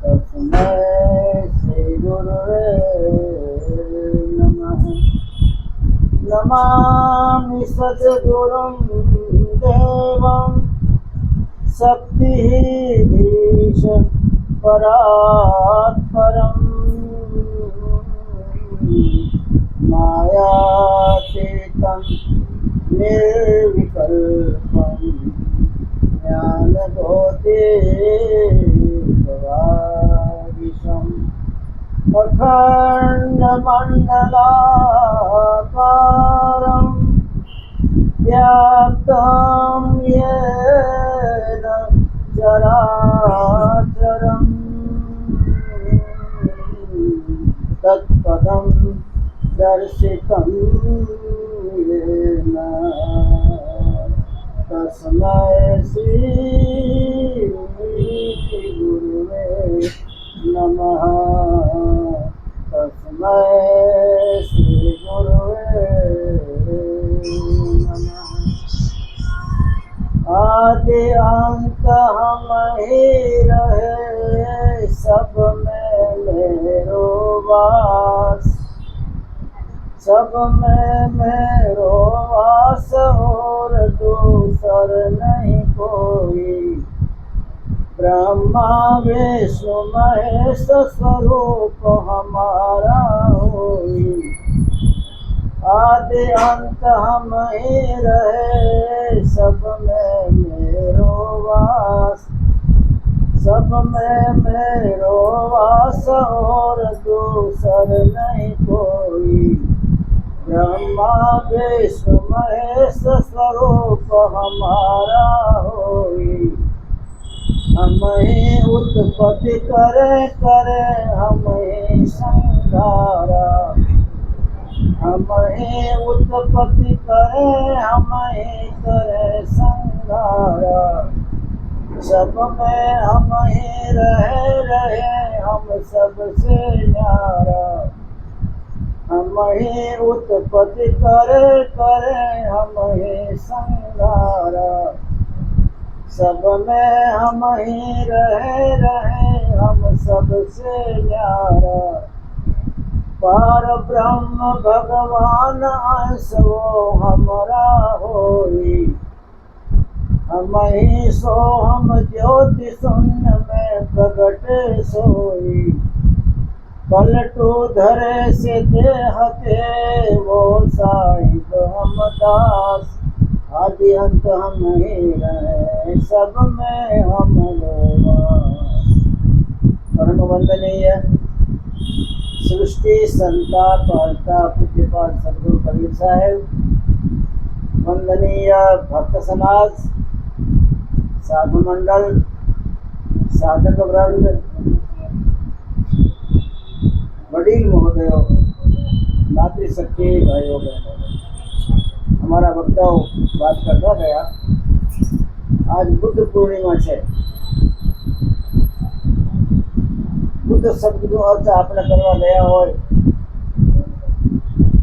तस्मै श्री गुरुवे नमः। नमामि सद्गुरुं देवं शक्तिधीश परात्परम् मायातीतं निर्विकल्पं ज्ञानज्योतिर्गवादिशम् अखण्डमण्डलाकारं व्याप्तं येन चराचरं तत्पदं दर्शितं येन तस्मै श्री गुरुवे नमः। तस्मै श्री गुरुवे नमः। आदि अंत हम ही रहे सब में मेरो वास, सब में मेरो वास और दूसर नहीं कोई। ब्रह्मा विष्णु महेश स्वरूप हमारा होई। आदि अंत हम ही रहे सब में मेरो वास, सब में मेरो वास और दूसर नहीं कोई। ब्रह्मा विष्णु महेश स्वरूप हमारा होई। हम ही उत्पत्ति करे करे हम ही संहारा, हम ही उत्पत्ति करे हम ही करे संहारा। सब में हम ही रहे हम सबसे न्यारा। हम ही उत्पत्ति करे करे हम ही संहारा। सब में हम ही रहे हम सबसे न्यारा। पार ब्रह्म भगवान अंश वो हमारा होई। हम ही सो हम ज्योति शून्य में प्रगटे सोई। पलटू धरे से देहते वो साहिब हम दास। आदि अंत हम ही रहे सब में हम लोग। परम वंदनीय सृष्टि संता पालता पूज्यपाद सद्गुरु कबीर साहेब, वंदनीय भक्त समाज, साधु मंडल, साधक वृंद, वडील महोदयों, मातृशक्ति भाइयों बहनों, हमारा वक्ताओं बात करता गया। आज बुद्ध पूर्णिमा है। बुद्ध शब्दનો અર્થ આપણે કરવા ગયા હોય,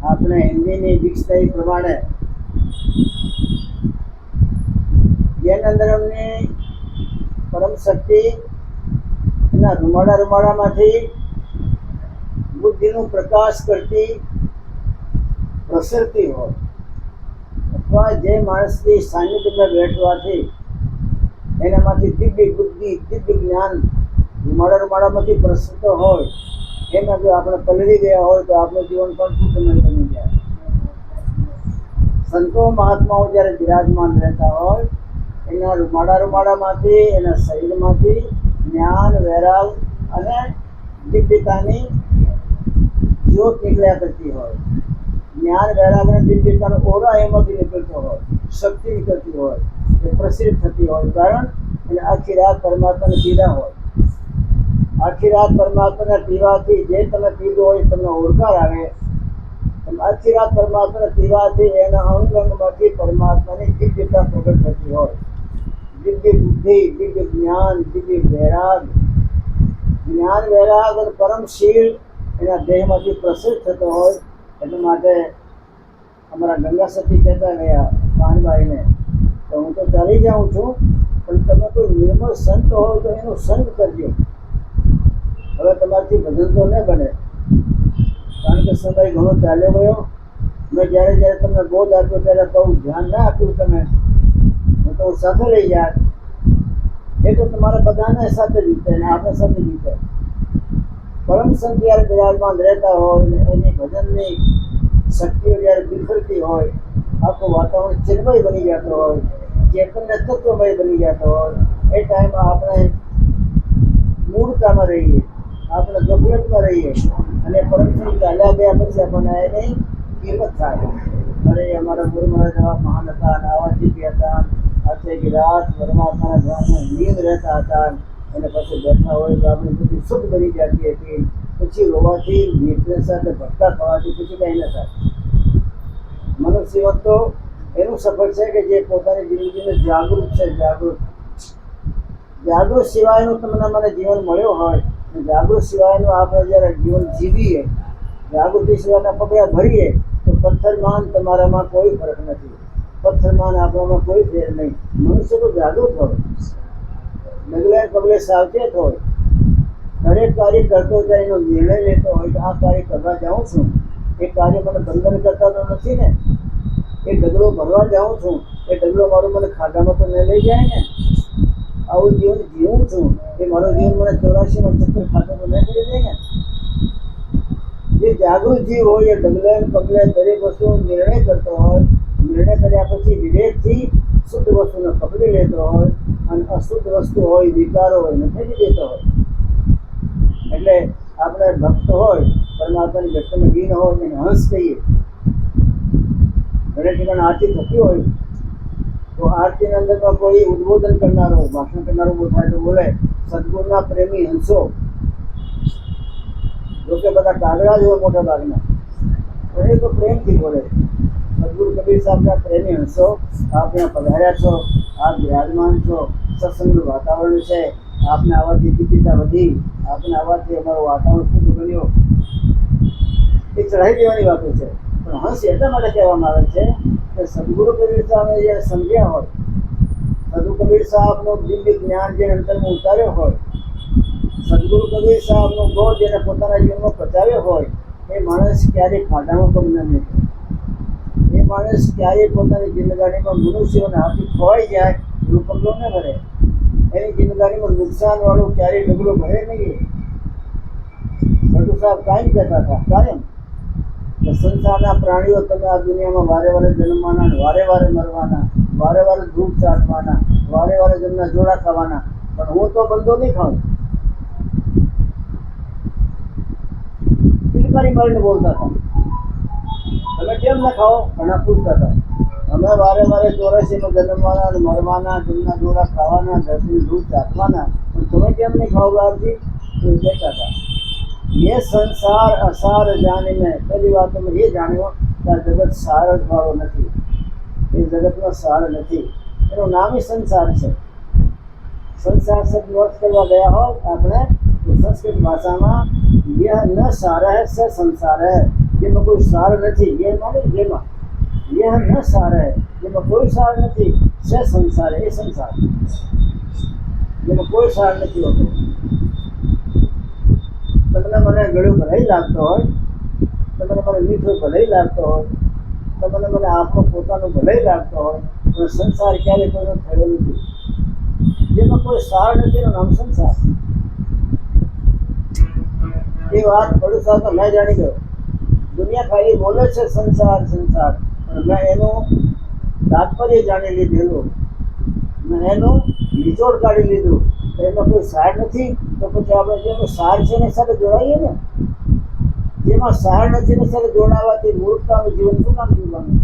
આપણે હિન્દીની ડિક્શનરી પ્રમાણે જ્ઞાનંદરમની પરમ શક્તિ એના રૂમાડામાંથી બુદ્ધિનું પ્રકાશ કરતી પ્રસરતી હોય, અથવા જે માણસની સાનિધ્યમાં બેઠવાથી એનામાંથી દિવ્ય બુદ્ધિ દિવ્ય જ્ઞાન રૂમાડામાંથી પ્રસરત હોય, એમાં જો આપણે પલળી ગયા હોય તો આપણું જીવન પણ પૂર્ણ બની જાય। સંતો મહાત્માઓ જ્યારે બિરાજમાન રહેતા હોય એના રૂમાડામાંથી એના શરીરમાંથી જ્ઞાન વૈરાગ અને દિવ્યતાની જ્યોત નીકળ્યા કરતી હોય। જ્ઞાન વૈરાગ અને દિવ્યતાનો ઓરા એમાંથી નીકળતો હોય, શક્તિ નીકળતી હોય, એ પ્રસિદ્ધ થતી હોય। કારણ એને આખી રાત પરમાત્માને પીડા હોય। આખી રાત પરમાત્માને પીવાથી જે તમે પીધો હોય તમને ઓળખાર આવે। આખી રાત પરમાત્માને પીવાથી એના અંગ અંગમાંથી પરમાત્માની દિવ્યતા પ્રગટ થતી હોય। દિવ્ય બુદ્ધિ, દિવ્ય જ્ઞાન, દિવ્ય વૈરાગ, જ્ઞાન વૈરાગ અને પરમશીલ એના દેહમાંથી પ્રસિદ્ધ થતો હોય। એટલા માટે અમારા ગંગા સતી કહેતા ગયા કાનભાઈને તો હું તો ચાલી જાઉં છું પણ તમે કોઈ નિર્મળ સંત હો તો એનું સંગ કરજો. હવે તમારાથી ભજન તો ન બને, કારણ કે સમય ઘણો ચાલ્યો ગયો. મેં જ્યારે તમને બોધ આપ્યો ત્યારે બહુ ધ્યાન ના આપ્યું તમે, હું તો સાથે લઈ જાય. એ તો તમારા બધાને સાથે જીતે ને આપણે સાથે જીતે. પરમ સંત જ્યારે બિરાજમાન રહેતા હોય ને એની ભજનની શક્તિઓ જ્યારે બિખરતી હોય, આખું વાતાવરણ ચિન્મય બની જતો હોય, ચેતનને તત્વમય બની જતો હોય, એ ટાઈમમાં આપણે મૂળતામાં રહીએ, આપણે ગફલતમાં રહીએ અને પરમ સંત ચાલ્યા ગયા પછી આપણને એની કિંમત થાય. અરે અમારા ગુરુ મહારાજ એવા મહાન હતા અને આવા જીતી હતા, આખી રાત પરમાત્માના ધ્યાનમાં લીન રહેતા હતા. અને પછી બેઠા હોય તો આપણી બધી શુદ્ધ બની જતી હતી. પછી રોવાથી, મીઠને સાથે ભટકા ખાવાથી પછી કંઈ ન થાય. મનુષ્ય તો એનું સફળ છે કે જે પોતાની જિંદગીને જાગૃત છે. જાગૃત સિવાયનું તમને મને જીવન મળ્યો હોય, જાગૃત સિવાયનું આપણે જ્યારે જીવન જીવીએ, જાગૃતિ સિવાયના પગલાં ભરીએ તો પથ્થરમાન તમારામાં કોઈ ફરક નથી. પથ્થરમાન આપણામાં કોઈ ફેર નહીં. મનુષ્ય તો જાગૃત હોય, ડગલે પગલે સાવચેત હોય, દરેક કાર્ય કરતો જાય એનો નિર્ણય લેતો હોય કે આ કાર્ય કરવા જાઉં છું, એ કાર્ય મને બંધન કરતા તો નથી ને. એ ડગલો ભરવા જાઉં છું, એ ડગલો મારું મને ખાડામાં તો ન લઈ જાય ને. આવું જીવન જીવું છું, એ મારું જીવન મને 84માં ચક્કર ખાતો તો ન કરી દે ને. જે જાગૃત જીવ હોય એ ડગલે પગલે દરેક વસ્તુનો નિર્ણય કરતો હોય, નિર્ણય કર્યા પછી વિવેકથી શુદ્ધ વસ્તુને પકડી લેતો હોય અને અશુદ્ધ વસ્તુ હોય, વિકારો હોય ને ફેંકી દેતો હોય. એટલે આપણે ભક્ત હોય, પરમાત્માની ભક્તને ગીન હોય એને હંસ કહીએ. દરેક ઠેકાણે આરતી થતી હોય તો આરતીની અંદરમાં કોઈ ઉદ્બોધન કરનારો, ભાષણ કરનારો બોલાય તો બોલે સદગુરુના પ્રેમી હંસો. જોકે બધા કાગડા જ હોય મોટા ભાગના, પણ એ તો પ્રેમથી બોલે. સદગુરુ કબીર સાહેબના પ્રેમી હંસો, આપ ત્યાં પધાર્યા છો, આપ બિરાજમાન છો, સત્સંગનું વાતાવરણ છે, આપને આવવાથી દિવ્યતા વધી, આપને આવવાથી અમારું વાતાવરણ શુદ્ધ બન્યો. એ ચઢાઈ દેવાની વાતો છે. પણ હંસ એટલા માટે કહેવામાં આવે છે કે સદગુરુ કબીર સાહેબને જે સમજ્યા હોય, સદગુરુ કબીર સાહેબનું દિવ્ય જ્ઞાન જે અંતરમાં ઉતાર્યો હોય, સદગુરુ કબીર સાહેબનો બોધ જેને પોતાના જીવનમાં પચાવ્યો હોય, એ માણસ ક્યારેય ખાડામાં પગ ન મૂકે. એ માણસ ક્યારેય પોતાની જિંદગાનીમાં મનુષ્યોના હાથથી ખોવાઈ જાય એવું પગલો ન ભરે. એની જિંદગાનીમાં નુકસાનવાળું ક્યારેય ડગલો ભરે નહીં. ભટ્ટુ સાહેબ કાયમ કહેતા હતા, કાયમ કે સંસારના પ્રાણીઓ તમે આ દુનિયામાં વારે વારે જન્મવાના, વારે વારે મરવાના, વારે વારે ધૂપ ચાટવાના, વારે વારે જમના જોડા ખાવાના, પણ હું તો બંધો નહીં ખાઉં. પિલકારી મારીને બોલતા હતા. તમે કેમ ના ખાઓ? ઘણા પૂછતા હતા. અમે વારે વારે 84માં જન્મવાના, મરવાના, જમના જોડા ખાવાના, ધરતી ધૂપ ચાટવાના, પણ તમે કેમ નહીં ખાઓ બહારથી? તો કહેતા હતા. ये संसार असार जाने में पहली बात तो ये जाण्यो कि આ જગત સાર જ વાળો નથી. એ જગતનો સાર નથી. એનું નામ જ સંસાર છે. સંસાર શબ્દ અર્થ કરવા ગયા હોય આપણે તો સંસ્કૃત ભાષામાં યહ ન સાર હૈ સ સંસાર હૈ. જેમાં કોઈ સાર નથી, એ માને જેમાં યહ ન સાર હૈ, જેમાં કોઈ સાર નથી, સ સંસાર, એ સંસાર જેમાં કોઈ સાર નથી હોતો. તમને મને ગળ્યો ભલાઈ લાગતો હોય, તમને મને મીઠો ભલાઈ લાગતો હોય, તમને મને આપણો પોતાનો ભલાઈ લાગતો હોય, પણ સંસાર ક્યારેય કોઈનો થયો નથી. જેમાં કોઈ સાર નથી એનું નામ સંસાર. એ વાત ભટ્ટુ સાહેબ તો મેં જાણી ગયો. દુનિયા ખાલી બોલે છે સંસાર સંસાર, પણ મેં એનું તાત્પર્ય જાણી લીધેલું, મેં એનું નિચોડ કાઢી લીધું. એમાં કોઈ સાર નથી તો પછી આપણે જેનું સાર છે એની સાથે જોડાઈએ ને. જેમાં સાર નથી એની સાથે જોડાવાથી મૂર્ખતાનું જીવન શું કામ જીવવાનું?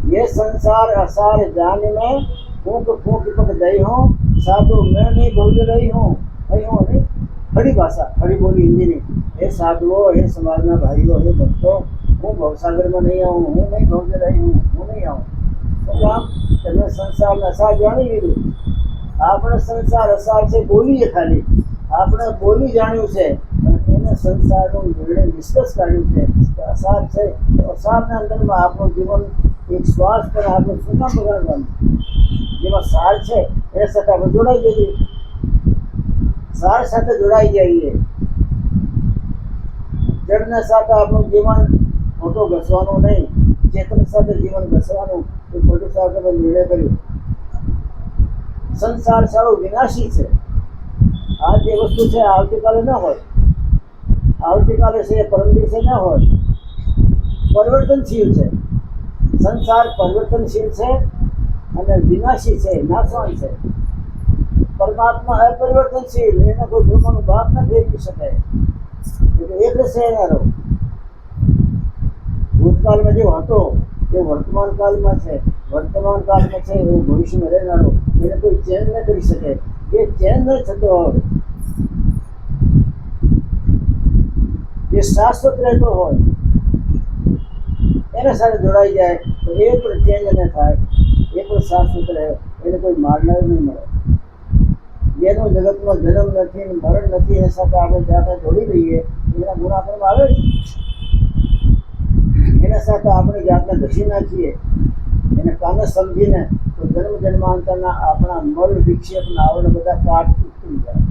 ये संसार असार जान में फूंक फूंक पक गई हूँ, साधु मैं नहीं भूल रही हूँ. અહીં હું નહીં, ખડી ભાષા, ખડી બોલી હિન્દીની. હે સાધુઓ, હે સમાજના ભાઈઓ, હે ભક્તો, હું ભવસાગરમાં નહીં આવું, હું નહીં ભવજ રહી હું નહીં આવું. શું કામ? તમે સંસારના અસાર જાણી લીધું. આપણે સંસાર અસાર છે બોલીએ ખાલી, આપણે બોલી જાણ્યું છે અને એને સંસારનો નિર્ણય નિષ્કર્ષ કાઢ્યું છે કે અસાર છે. તો અસારના અંદરમાં આપણું જીવન એક શ્વાસ પર આપણે શું કામ બગાડવાનું? જેમાં સાર છે એના સાથે આપણે જોડાઈ જઈએ, સાર સાથે જોડાઈ જઈએ. જળના સાથે આપણું જીવન ખોટો ઘસવાનું નહીં, ચેતન સાથે જીવન ઘસવાનું. એ ખોટું સાથે નિર્ણય કર્યો. સંસાર સારો વિનાશી છે. આ જે વસ્તુ છે આવતીકાલે ન હોય, આવતીકાલે છે પરમ દિવસે ન હોય. પરિવર્તનશીલ છે સંસાર, પરિવર્તનશીલ છે અને વિનાશી છે, નાશવાન છે. પરમાત્મા અપરિવર્તનશીલ, એને કોઈ બ્રહ્મનો બાપ ન ફેરવી શકે. એક છે એનારો ભૂતકાળમાં જે હતો એ વર્તમાન કાળમાં છે, વર્તમાન કાળમાં છે એવું ભવિષ્યમાં રહેનારો. એને કોઈ ચેન્જ ન કરી શકે. જે ચેન્જ ન થતો હોય, જે શાશ્વત રહેતો હોય એના સાથે જોડાઈ જાય તો એ પણ ચેન્જ ન થાય, એ પણ શાશ્વત રહે. એને કોઈ મારનાર નહીં મળે. જેનો જગતમાં જન્મ નથી, મરણ નથી, એના સાથે આપણે જાતે જોડી દઈએ એના ગુણ આપણે આવે. એના સાથે આપણે જાતને ઘસી નાખીએ, એને કાને સમજીને તો જન્મ જન્માંતરના આપણા મલ વિક્ષેપના આવડે બધા કાટ ઉતરી જાય,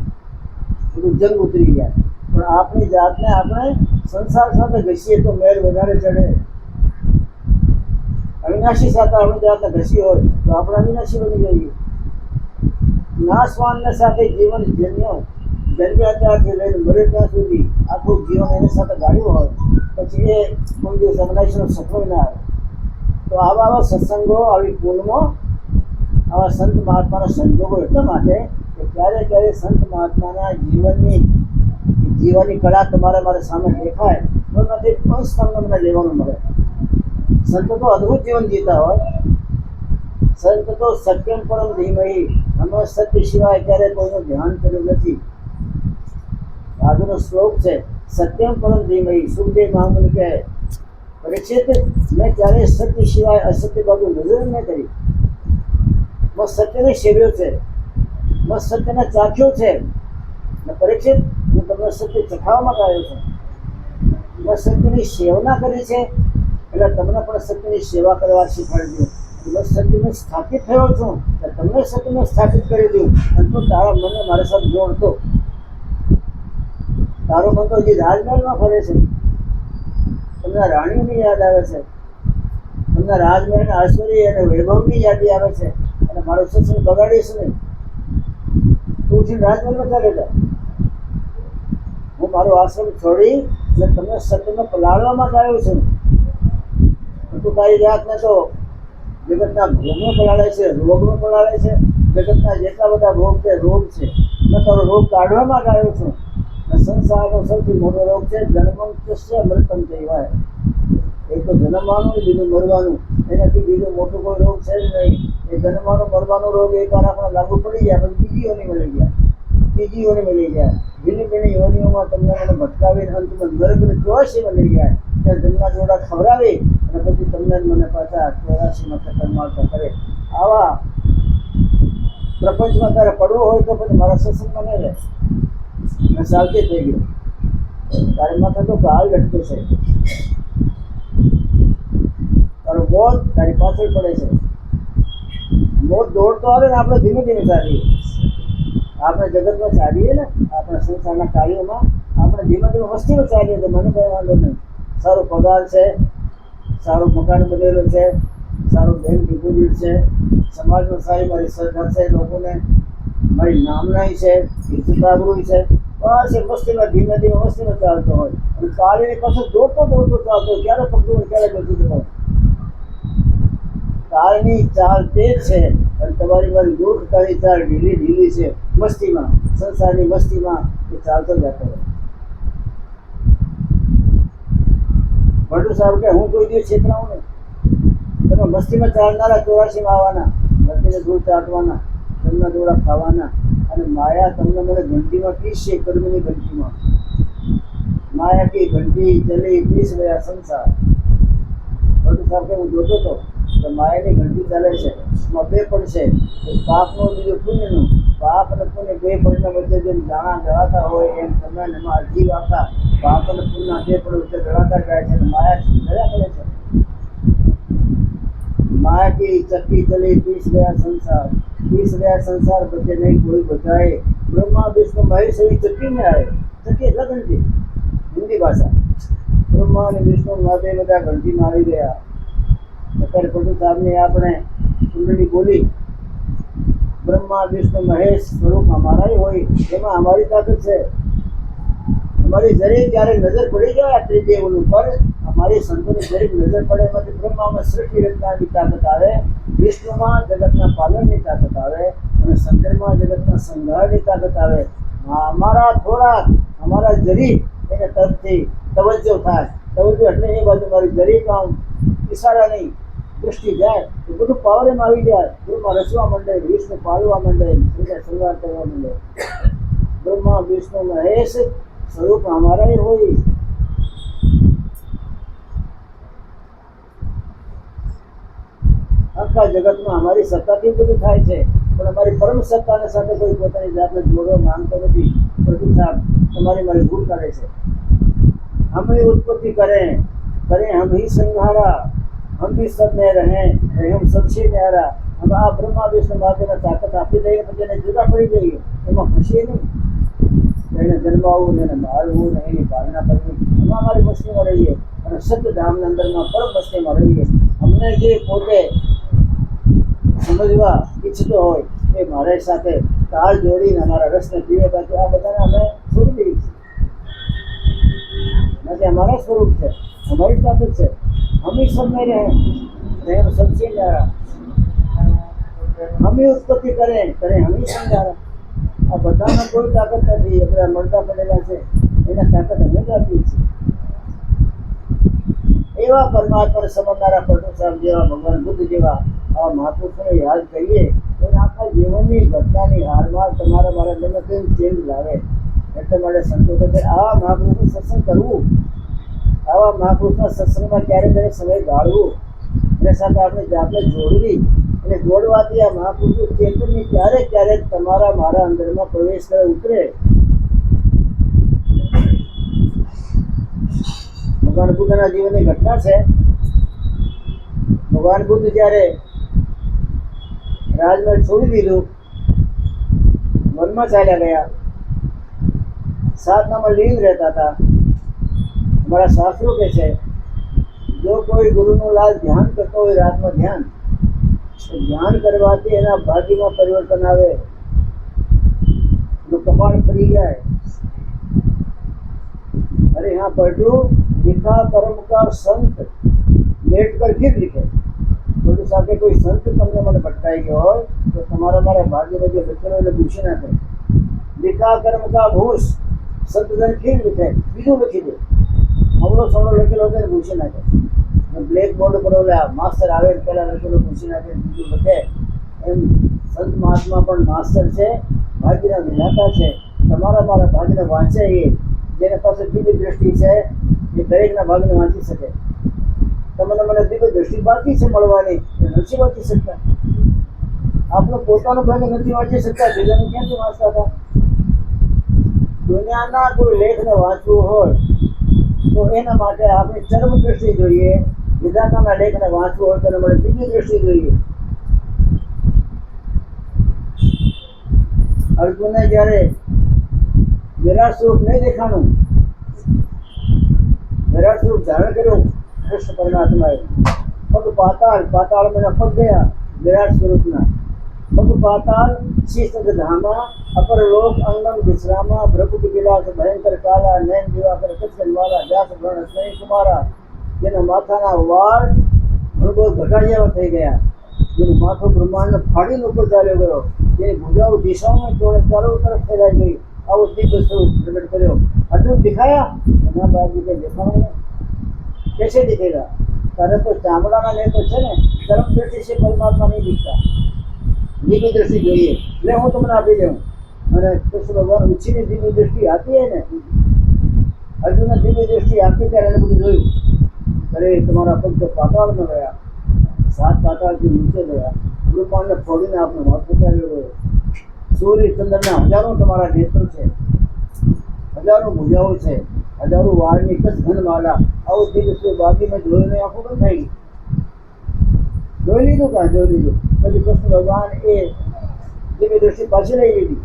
બધું જંગ ઉતરી જાય. પણ આપણી જાતને આપણે સંસાર સાથે ઘસીએ તો મેળ વધારે ચડે. અવિનાશી સાથે આપણી જાતને ઘસી હોય તો આપણે અવિનાશી બની જઈએ. નાશવાનને સાથે જીવન જન્મ્યા ત્યારથી લઈને મરે ત્યાં સુધી આખું જીવન એની સાથે ગાળ્યું હોય, પછી એ કોઈ દિવસ અવિનાશીનો સફળ ના આવે. તો આવા સત્સંગો, આવી પૂર્ણો, આવા સંત મહાત્માના સંજોગો એટલા માટે કે ક્યારે ક્યારે સંત મહાત્માના જીવનની કળા તમારે મારે સામે દેખાય તો નથી અંશ તમને લેવાનું મળે. સંત તો અદ્ભુત જીવન જીવતા હોય. સંત તો સત્યમ પરમ ધીમહી, અમે સત્ય સિવાય ક્યારે કોઈનું ધ્યાન કર્યું નથી. આજનો શ્લોક છે સત્યમ પરમ ધીમહી. સુખદેવ મહામુનિ કહે, પરીક્ષિત, મેં ક્યારેય સત્ય સિવાય અસત્ય બાજુ નજર ન કરી. મેં સત્યને સેવ્યો છે, મેં સત્યને ચાખ્યો છે. પરીક્ષિત, હું તમને સત્ય ચખાવવામાં આવ્યો છું. મેં સત્યની સેવના કરી છે એટલે તમને પણ સત્યની સેવા કરવા શીખવાડી દઉં. મેં સત્યને સ્થાપિત થયો છું એટલે તમને સત્યને સ્થાપિત કરી દઉં. અને તું તારા મને મારી સાથે જોડતો. તારો મન તો હજી રાજમહેલમાં ફરે છે, તમને રાણીઓની યાદ આવે છે, તમને રાજમહેલના ઐશ્વર્ય અને વૈભવની યાદી આવે છે, અને મારો સત્સંગ બગાડીશ નહીં. તું ઉઠીને રાજમહેલમાં ચાલે જા. હું મારો આશ્રમ છોડી અને તમને સત્યમાં પલાળવા માટે આવ્યો છું. તું તારી જાતને તો જગતના ભોગમાં પલાળે છે, રોગમાં પલાળે છે. જગતના જેટલા બધા ભોગ છે, રોગ છે. મેં તારો રોગ કાઢવા માટે આવ્યો છું. સંસારનો સૌથી મોટો રોગ છે જન્મમ તસ્ય મૃતમ કહેવાય. એક તો જન્મવાનું, બીજું મરવાનું. એનાથી બીજું મોટું કોઈ રોગ છે જ નહીં. એ જન્મવાનો મરવાનો રોગ એકવાર આપણે લાગુ પડી ગયા પછી બીજી યોની મળી ગયા, ત્રીજી યોની મળી ગયા. ભીની ભીની યોનીઓમાં તમને મને ભટકાવીને અંતમાં નરકને 84 લઈ ગયા. ત્યાં જમના જોડા ખવડાવી અને પછી તમને મને પાછા 84માં ચક્કર મારતા કરે. આવા પ્રપંચમાં તારે પડવું હોય તો પછી મારા સત્સંગમાં નહીં રહે. મેં સાવચેત થઈ ગયો. તારી માથે તો ગાળ લટકે છે, તારો મોત તારી પાછળ પડે છે. મોત દોડતો આવે ને આપણે ધીમે ધીમે ચાલીએ. આપણે જગતમાં ચાલીએ ને, આપણા સંસારના કાર્યોમાં આપણે ધીમે ધીમે વસ્તીમાં ચાલીએ તો મને કંઈ વાંધો નહીં. સારો પગાર છે, સારું મકાન બનેલું છે, સારું બેંક ડિપોઝિટ છે, સમાજમાં સારી મારી શ્રદ્ધા છે, લોકોને મારી નામનાઈ છે, ઇજ્જત છે. બસ એ વસ્તીમાં ધીમે ધીમે વસ્તીમાં ચાલતો હોય અને કાળીની પાછળ દોડતો ચાલતો હોય. ક્યારે પકડું ક્યારે બેસી જતો. કાળની ચાલ તે જ છે અને તમારી મારી દૂર તારી ચાલ ઢીલી છે. મસ્તીમાં, સંસારની મસ્તીમાં એ ચાલતો જતો હોય. ભટ્ટુ સાહેબ કે હું કોઈ દિવસ છેતરાવું નહીં. તમે મસ્તીમાં ચાલનારા 84માં આવવાના, મસ્તીને દૂર ચાટવાના, તમને દોડા ખાવાના. અને માયા તમને મને ઘંટીમાં પીસશે, કર્મની ઘંટીમાં. માયા કી ઘંટી ચલી પીસ ગયા સંસાર. ભટ્ટુ સાહેબ કે હું જોતો હતો તો માયાની ઘંટી ચાલે છે, એમાં બે પડશે, પાપનું બીજું પુણ્યનું. પાપ અને પુણ્ય બે પડના વચ્ચે જેમ દાણા જળાતા હોય એમ તમે એમાં જીવ આપતા પાપ અને પુણ્ય બે પડ વચ્ચે જળાતા જાય છે અને માયા જળ્યા કરે છે. माया की चक्की चली, पीस गया संसार, बचे नहीं कोई बचाए। ब्रह्मा विष्णु महेश ही चक्की में आए। चक्की એટલે ઘંટી, હિન્દી ભાષા। બ્રહ્મા અને વિષ્ણુ મહાદેવ બધા ઘંટી મારી ગયા। અત્યારે પટુ સાહેબને આપણે કુંડળી બોલી, બ્રહ્મા વિષ્ણુ મહેશ સ્વરૂપ અમારા હોય, એમાં અમારી તાકાત છે। અમારી જરી જ્યારે નજર પડી જાય ત્રિદેવ ઉપર, અમારી સંતોની જરીક નજર પડે એમાંથી બ્રહ્મામાં સૃષ્ટિ રચનાની તાકાત આવે, વિષ્ણુમાં જગતના પાલનની તાકાત આવે અને શંકરમાં જગતના સંહારની તાકાત આવે। અમારા થોડાક, અમારા જરી એને તરફથી તવજ્જો થાય। તવજ્જો એટલે એ બાજુ મારી જરી કામ ઈશારા નહીં, દૃષ્ટિ જાય એ બધું પાવર એમ આવી જાય। બ્રહ્મા રચવા માંડે, વિષ્ણુ પાલવા માંડે, સંહાર કરવા માંડે। બ્રહ્મા વિષ્ણુ મહેશ સ્વરૂપ અમારા હોય। આખા જગતમાં અમારી સત્તાથી બધું થાય છે, પણ અમારી પરમ સત્તાને સાથે કોઈ પોતાની જાતને જોડવા માંગતો નથી। પ્રભુ સાહેબ તમારી મારી ભૂલ કરે છે। हम ही उत्पत्ति करें हम ही संहारा, हम भी सब में रहें हम सबसे न्यारा। हम आ ब्रह्मा विष्णु महादेव ताकत आपी दઈએ પછી એને જુદા પડી જઈએ, એમાં ખુશી નહીં। એને જન્માવું ને એને મારવું ને એની પાલના કરવી, એમાં અમારી મસ્તીમાં રહીએ અને સત્યધામના અંદરમાં પરમ મસ્તીમાં રહીએ। અમને જે પોતે સમજવા ઈચ્છતો હોય એ મારી સાથે તાળ જોડીને અમારા રસને પીવે, બાકી આ બધાને અમે છોડી દઈએ છીએ। નથી हमारा स्वरूप है, हमारी ताकत है, हम ही सब में रहे हम सबसे न्यारा। हम ही उत्पत्ति करें हम ही संहारा। આ બધામાં કોઈ તાકાત નથી, બધા મળતા પડેલા છે, એના તાકાત અમે જ આપીએ છીએ। એવા પરમાત્માને સમજનારા પટુ સાહેબ જેવા, ભગવાન બુદ્ધ જેવા આવા મહાપુરુષોને યાદ કરીએ તો આખા જીવનની ઘટનાની હારમાં તમારા મારા અંદર કેવું ચેન્જ લાવે। એટલે માટે સંતોષ છે આવા મહાપુરુષનું સત્સંગ કરવું, આવા મહાપુરુષના સત્સંગમાં ક્યારેક ક્યારેક સમય ગાળવું, એના સાથે આપણે જાતને જોડવી અને જોડવાથી આ મહાપુરુષનું ચેતનની ક્યારેક ક્યારેક તમારા મારા અંદરમાં પ્રવેશ કરે, ઉતરે। ભગવાન બુદ્ધના જીવનની ઘટના છે। ભગવાન બુદ્ધ જ્યારે રાજમહેલ છોડી દીધું, વનમાં ચાલ્યા ગયા, સાધનામાં લીન રહેતા હતા। हमारा शास्त्रों के છે જો કોઈ ગુરુનું લાલ ધ્યાન કરતો હોય રાતમાં ધ્યાન, તો ધ્યાન કરવાથી એના ભાગ્યમાં પરિવર્તન આવે, એનું કપાળ ફરી જાય। अरे यहाँ पढ़ू लिखा कर्म का संत लेट कर फिर लिखे। पढ़ू साहब कोई संत તમને મને ભટકાઈ ગયો હોય તો તમારા મારા ભાગ્યમાં જે લખેલો એને પૂછી નાખે। लिखा कर्म का भूष સંતજન ફીર લીધે, બીજું લખી દે। અવળો સવળો લખેલો હોય ને પૂછી નાખે। બ્લેક બોર્ડ પર ઓલા માસ્ટર આવે પહેલા લખેલો પૂછી નાખે, બીજું લખે। એમ સંત મહાત્મા પણ માસ્ટર છે, ભાગ્યના વિધાતા છે। તમારા મારા ભાગ્યને વાંચે એ જેને પાસે દિવ્ય દ્રષ્ટિ છે એ દરેકના ભાગને વાંચી શકે। તમને મને દિવ્ય દ્રષ્ટિ બાકી છે મળવાની, એ નથી વાંચી શકતા। આપણો પોતાનો ભાગ નથી વાંચી શકતા, બીજાનું ક્યાંથી વાંચતા હતા? દુનિયાના કોઈ લેખને વાંચવું હોય તો એના માટે આપણે ચર્મ દ્રષ્ટિ જોઈએ, વિધાતાના લેખને વાંચવું હોય તો એના માટે દિવ્ય દ્રષ્ટિ જોઈએ। અર્જુનને જ્યારે વિરાટ સ્વરૂપ નહીં દેખાણું, વિરાટ સ્વરૂપ ધારણ કર્યું કૃષ્ણ પરમાત્માએ, પગ પાતાળ, પાતાળમાં એના પગ ગયા વિરાટ સ્વરૂપના, પગ પાતાળ શીશ ધામા અપર લોક અંગમ વિશ્રામા, ભ્રગુટ વિલાસ ભયંકર કાલા, નયન દિવાકર કચ્છનવાલા, જાત ભણ સ્નેહ કુમારા, જેના માથાના વાળ ભરબો ઘટાડી જેવા થઈ ગયા, જેનું માથું બ્રહ્માંડને ફાડીને ઉપર ચાલ્યો ગયો, જેની ભુજાઓ દિશાઓમાં ચારો તરફ ફેલાઈ ગઈ, આવો દિવ્ય સ્વરૂપ પ્રગટ કર્યો। अर्जुन दिखाया ना बाबू के दिखाओ कैसे दिखेगा? कारण तो चामड़ा में तो है ना, चरम दृष्टि से परमात्मा नहीं दिखता, दिव्य दृष्टि જોઈએ। એટલે હું તમને આપી દઉં અને કૃષ્ણ ભગવાન ઉછીની દિવ્ય દૃષ્ટિ આપી હે ને, અર્જુનને દિવ્ય દૃષ્ટિ આપી ત્યારે એને બધું જોયું, અરે તમારા પગ તો પાતાળમાં ગયા, 7 પાતાળથી નીચે ગયા, બ્રહ્માંડને ફોડીને આપણે માથું ચાલ્યો ગયો, સૂર્ય ચંદ્રના હજારો તમારા નેત્રો છે, હજારો ભુજાઓ છે, હજારો વાળની કચ્છ ઘનમાલા, આવું દિવ્ય બાગીમાં જોઈને આંખો બંધ થઈ ગઈ। જોઈ લીધું કાં જોઈ લીધું. પછી કૃષ્ણ ભગવાન એ દિવ્ય દ્રષ્ટિ પાછી લઈ લીધી.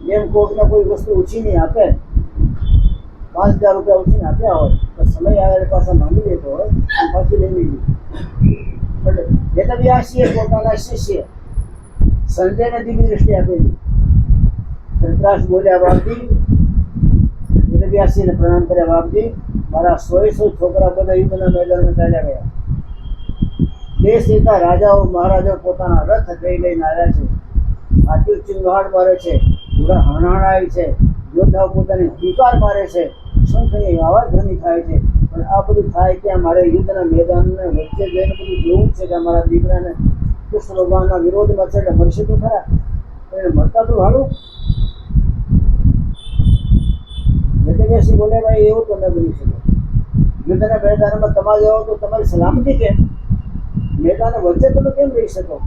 જેમ કોકને કોઈ વસ્તુ ઉછીની આપે, 5,000 રૂપિયા ઉછીને આપ્યા હોય તો સમય આવે પાછા માંગી લેતો હોય પાછી લઈ લીધી. એટલે વેદવ્યાસીએ પોતાના શિષ્ય સંજયને દિવ્ય દ્રષ્ટિ આપેલી. ધૃતરાષ્ટ્ર બોલ્યા, બાપજી, વેદવ્યાસીને પ્રણામ કર્યા, બાપજી, મારા 100 છોકરા બધા યુદ્ધના મેદાનમાં ચાલ્યા ગયા. દેશ દેતા રાજાઓ મહારાજાઓ પોતાના રથ લઈને આવ્યા છે. આટલું ચિંગાડ મારે છે, ઘોડા હણાણાય છે, યોદ્ધાઓ પોતાની હુંકાર મારે છે, શંખની અવાજ ધ્વનિ થાય છે. પણ આ બધું થાય ત્યાં મારે યુદ્ધના મેદાનને વચ્ચે જઈને બધું જોવું છે કે મારા દીકરાને કૃષ્ણ ભગવાનના વિરોધમાં છે એટલે મરશે તો ખરા, એને મળતા તો હાડું. વેદવ્યાસી બોલે, ભાઈ એવું તો ન બની શકે. યુદ્ધના મેદાનમાં તમારે જાઓ તો તમારી સલામતી કેમ? મેદાન વચ્ચે તમે કેમ રહી શકો?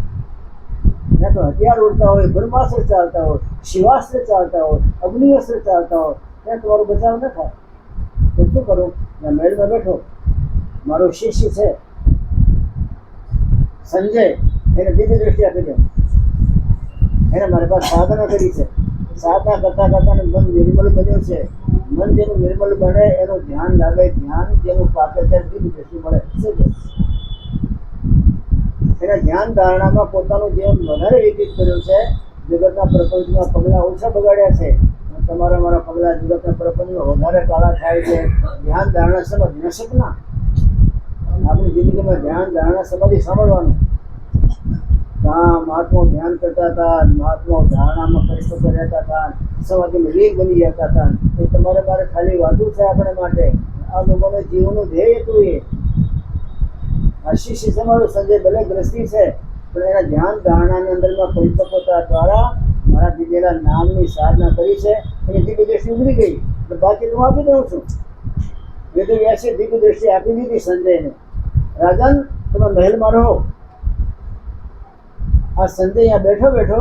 ત્યાં તો હથિયાર ઉડતા હોય, બ્રહ્માસ્ત્ર ચાલતા હોય, શિવાસ્ત્ર ચાલતા હોય, અગ્નિઅસ્ત્ર ચાલતા હોય, ત્યાં તમારો બચાવ ન થાય. તો શું કરું? ત્યાં મહેલમાં બેઠો મારો શિષ્ય છે સંજય, એને દિવ્ય દ્રષ્ટિ આપી દે. એને મારી પાસે સાધના કરી છે. સાધના કરતા કરતા મન નિર્મલ બન્યું છે. મન જેનું નિર્મલ બને એનું ધ્યાન લાગે, ધ્યાન જેનું પાકે ત્યારે દિવ્ય દ્રષ્ટિ મળે. શું છે? એના ધ્યાન ધારણામાં પોતાનું જીવન વધારે વ્યતીત કર્યું છે. જગતના પ્રપંચમાં પગલાં ઓછા બગાડ્યા છે. તમારા મારા પગલાં જગતના પ્રપંચમાં વધારે કાળા થાય છે. ધ્યાન ધારણા સમજ ન શકના. આપણી જિંદગીમાં ધ્યાન ધારણા સમાધિ સાંભળવાનું. મહાત્માઓ ધ્યાન કરતા હતા, મહાત્માઓ ધારણામાં પરિપક્વ રહેતા હતા, સમાધિમાં લીન બની જતા હતા. એ તમારે મારે ખાલી વાતું છે આપણે માટે. આ લોકોને જીવનનું ધ્યેય હતું. એ આ શિષ્ય સમારો સંજય ભલે ગ્રસ્તી છે પણ એના ધ્યાન ધારણાની અંદરમાં પરિપક્વતા દ્વારા મારા દીધેલા નામની સાધના કરી છે. એની દિવ્ય દ્રષ્ટિ ઉગડી ગઈ. એટલે બાકી હું આપી દઉં છું. વેદવ્યાસે દિવ્ય દ્રષ્ટિ આપી દીધી સંજયને. રાજન, તમે મહેલમાં રહો. આ સંજય અહીંયા બેઠો બેઠો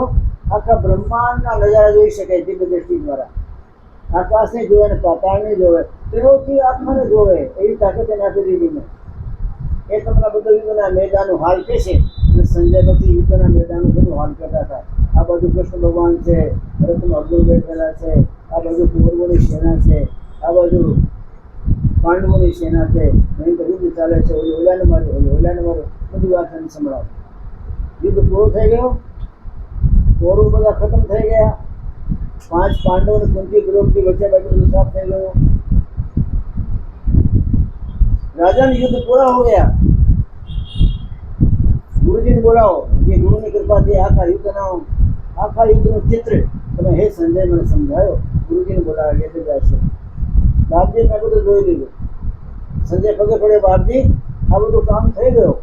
આખા બ્રહ્માંડના નજારા જોઈ શકે દિવ્ય દ્રષ્ટિ દ્વારા. આકાશને જોવે ને પાતાળને જોવે, તેઓથી આત્માને જોવે એવી તાકાત એને આપી દીધી મેં. એ તમને બધું યુદ્ધના મેદાનનું હાલ કે છે. અને સંજય પછી યુદ્ધના મેદાનનું બધું હાલ કરતા હતા. આ બાજુ કૃષ્ણ ભગવાન છે, રથમાં અર્જુન બેઠેલા છે, આ બાજુ કૌરવોની સેના છે, આ બાજુ પાંડવોની સેના છે. ભયંકર યુદ્ધ ચાલે છે. ઓલાને મારે બધી વાત એને સંભળાવે. યુદ્ધ પૂરું થઈ ગયું. કૌરવ બધા ખતમ થઈ ગયા. 5 પાંડવો અને કુંતી દ્રૌપદી વચ્ચે બાજુ બધું સાફ થઈ ગયું. राजन युद्ध पूरा हो गया. गुरुजी ने बोलाओ. ये गुरु की कृपा थी. आखा युद्ध चित्र તમે હે સંજય મને સમજાયો. ગુરુજીને બોલાવ્યા. વેદવ્યાસે, બાપજી મેં બધું જોઈ લીધું. સંજય પગે પડ્યો, બાપજી આ બધું કામ થઈ ગયો.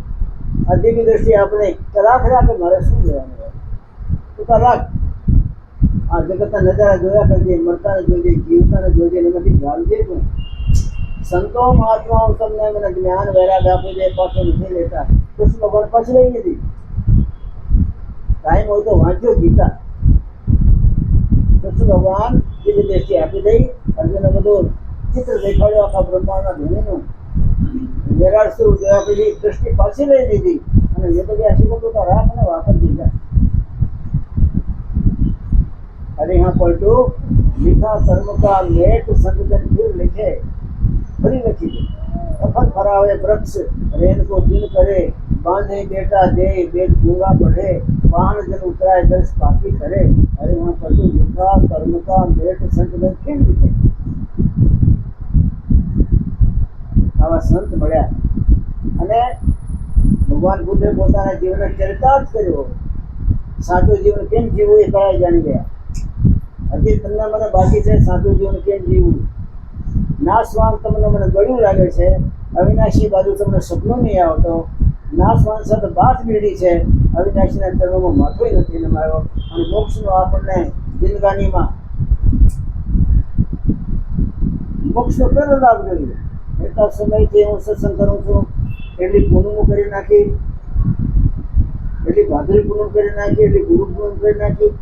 આ દિવ્ય દ્રષ્ટિ આપણે રાખ રાખે. મારે શું લેવાનું? તું રાખ. આ જગતના નજારા જોયા કરજે, મરતાને જોજે, જીવતાને જોજે, એમાંથી જાણજે તું. સંતો મહાત્માઓ તમને મને જ્ઞાન વૈરાગ આપી દે, પાછો નથી લેતા. કૃષ્ણ ભગવાન પાછી લઈ લીધી. ટાઈમ હોય તો વાંચ્યો ગીતા. કૃષ્ણ ભગવાન દિવ્ય દ્રષ્ટિ આપી દઈ. અર્જુનને બધું ચિત્ર દેખાડ્યો આખા બ્રહ્માંડના ધ્વનિનું. વિરાટ સ્વરૂપ આપી દ્રષ્ટિ પાછી લઈ લીધી. અને વેદવ્યાસી બધું તો રાખ અને વાપર દીધા. अरे यहाँ पलटू लिखा कर्म का लेख संतजन फिर लिखे. ફરી લખી દે. અફર ફરાવે વૃક્ષ રેન કો દિન કરે, બાંધે બેટા દે બેટ ગૂંગા પડે, વાહન જન ઉતરાય દર્શ પાકી કરે. અરે यहाँ पलटू लिखा कर्म का लेख संतजन फिर लिखे. આવા સંત મળ્યા. અને ભગવાન બુદ્ધે પોતાના જીવનને ચરિતાર્થ કર્યો. સાચું જીવન કેમ જીવવું એ કળાઈ જાણી ગયા. હજી તમને મને બાકી છે સાચું જીવન કેમ જીવવું. નાશવાન તમને મને ગળ્યું લાગે છે. અવિનાશી બાજુ તમને સપનો નહીં આવતો. નાશવાન સાથે બાથ બીડી છે. અવિનાશીના ચરણોમાં માથું નથી નમાયો. અને મોક્ષનો આપણને જિંદગાનીમાં મોક્ષનો પહેલો લાભ જોઈએ. એટલા સમયથી હું સત્સંગ કરું છું. એટલી પૂનમો કરી નાખી, એટલી ભાદરી પૂનમ કરી નાખી, એટલી ગુરુ પૂનમ કરી નાખી.